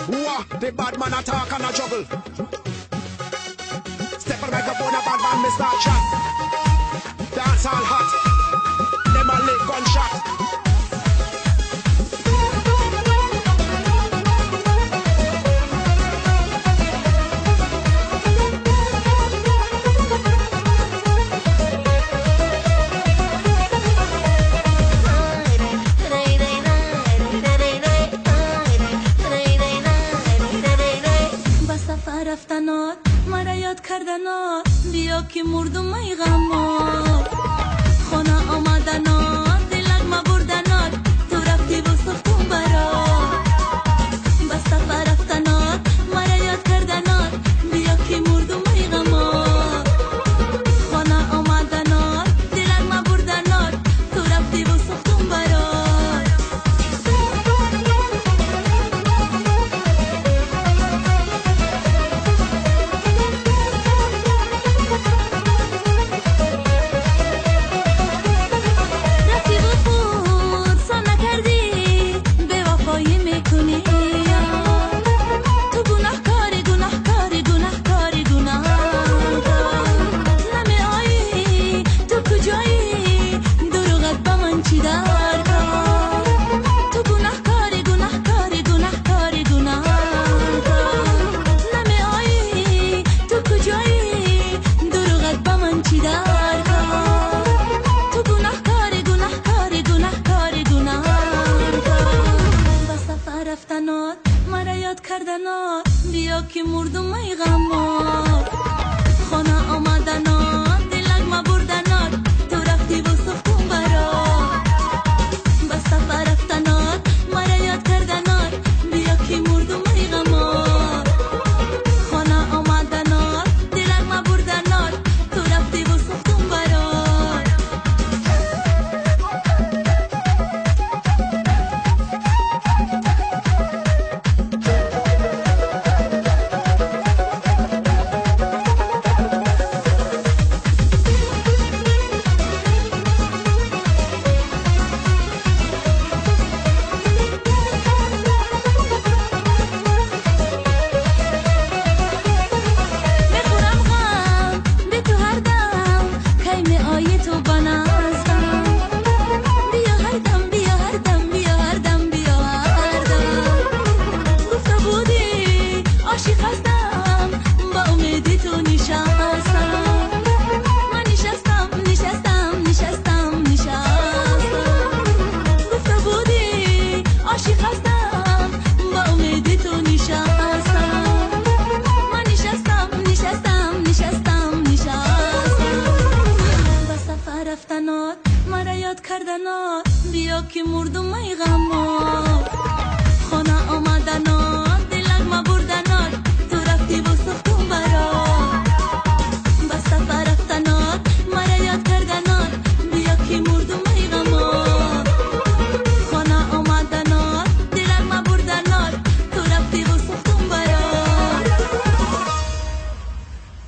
Wah, the bad man attack and a juggle. Step on the microphone, a bad man, me start chat. Dance all hot. Them a lick gunshot. رفتنات مرا یاد کردنات بیا که مردم ای غمات خانه آمدنات دلک ما بردنات تو رفتی و سختم برات بس سفر رفتنات مرا یاد کردنات بیا که مردم ای غمات خانه آمدنات دلک ما بردنات تو رفتی و سختم برات رفتنات مرا یاد کردنات بیا که مردم ای غمات خانه آمدنات دلک ما بردنات تو رفتی و سختم برات بس سفر رفتنات مرا یاد کردنات بیا که مردم ای غمات خانه آمدنات دلک ما بردنات تو رفتی و سختم برات رفتنات مرا یاد کردنات بیا که مردم ای غمات خانه آمدنات